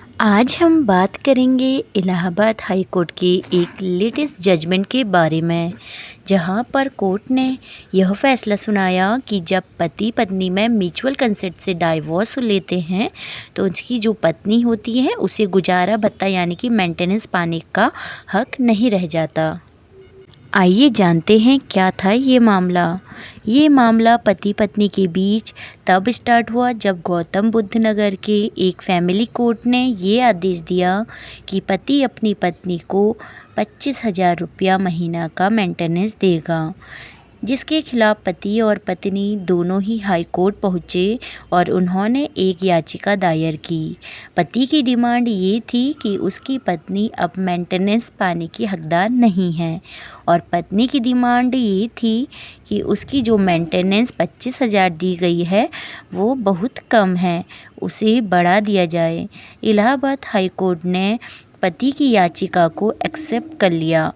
आज हम बात करेंगे इलाहाबाद हाई कोर्ट के एक लेटेस्ट जजमेंट के बारे में, जहां पर कोर्ट ने यह फैसला सुनाया कि जब पति पत्नी में म्यूचुअल कंसेंट से डाइवोर्स लेते हैं तो उसकी जो पत्नी होती है उसे गुजारा भत्ता यानी कि मेंटेनेंस पाने का हक नहीं रह जाता। आइए जानते हैं क्या था ये मामला। ये मामला पति पत्नी के बीच तब स्टार्ट हुआ जब गौतम बुद्ध नगर के एक फैमिली कोर्ट ने ये आदेश दिया कि पति अपनी पत्नी को 25,000 रुपया महीना का मेंटेनेंस देगा, जिसके खिलाफ पति और पत्नी दोनों ही हाई कोर्ट पहुँचे और उन्होंने एक याचिका दायर की। पति की डिमांड ये थी कि उसकी पत्नी अब मेंटेनेंस पाने की हकदार नहीं है और पत्नी की डिमांड ये थी कि उसकी जो मेंटेनेंस 25,000 दी गई है वो बहुत कम है, उसे बढ़ा दिया जाए। इलाहाबाद हाई कोर्ट ने पति की याचिका को एक्सेप्ट कर लिया,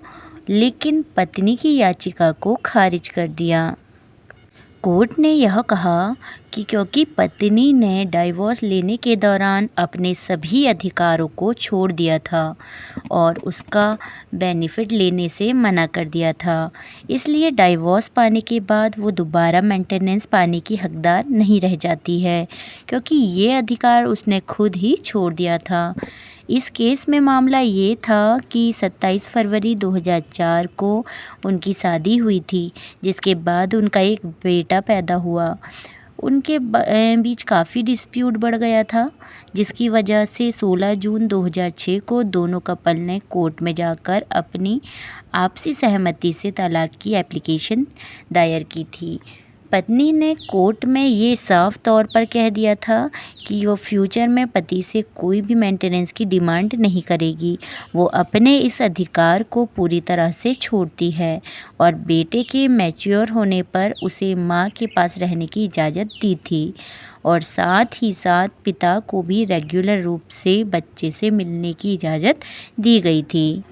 लेकिन पत्नी की याचिका को खारिज कर दिया। कोर्ट ने यह कहा कि क्योंकि पत्नी ने डाइवोर्स लेने के दौरान अपने सभी अधिकारों को छोड़ दिया था और उसका बेनिफिट लेने से मना कर दिया था, इसलिए डाइवोर्स पाने के बाद वो दोबारा मेंटेनेंस पाने की हकदार नहीं रह जाती है, क्योंकि ये अधिकार उसने खुद ही छोड़ दिया था। इस केस में मामला ये था कि 27 फरवरी 2004 को उनकी शादी हुई थी, जिसके बाद उनका एक बेटा पैदा हुआ। उनके बीच काफ़ी डिस्प्यूट बढ़ गया था, जिसकी वजह से 16 जून 2006 को दोनों कपल ने कोर्ट में जाकर अपनी आपसी सहमति से तलाक की एप्लीकेशन दायर की थी। पत्नी ने कोर्ट में ये साफ तौर पर कह दिया था कि वो फ्यूचर में पति से कोई भी मेंटेनेंस की डिमांड नहीं करेगी। वो अपने इस अधिकार को पूरी तरह से छोड़ती है और बेटे के मैच्योर होने पर उसे माँ के पास रहने की इजाज़त दी थी और साथ ही साथ पिता को भी रेगुलर रूप से बच्चे से मिलने की इजाज़त दी गई थी।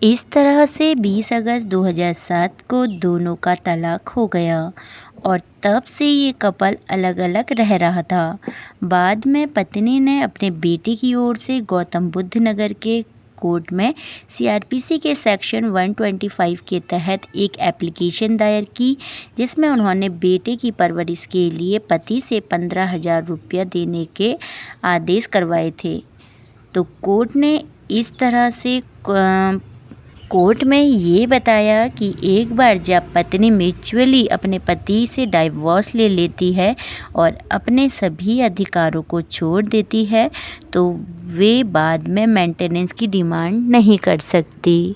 इस तरह से 20 अगस्त 2007 को दोनों का तलाक हो गया और तब से ये कपल अलग अलग रह रहा था। बाद में पत्नी ने अपने बेटे की ओर से गौतम बुद्ध नगर के कोर्ट में सीआरपीसी के सेक्शन 125 के तहत एक एप्लीकेशन दायर की, जिसमें उन्होंने बेटे की परवरिश के लिए पति से 15,000 रुपया देने के आदेश करवाए थे। तो कोर्ट ने इस तरह से कोर्ट में ये बताया कि एक बार जब पत्नी म्यूचुअली अपने पति से डाइवोर्स ले लेती है और अपने सभी अधिकारों को छोड़ देती है तो वे बाद में मेंटेनेंस की डिमांड नहीं कर सकती।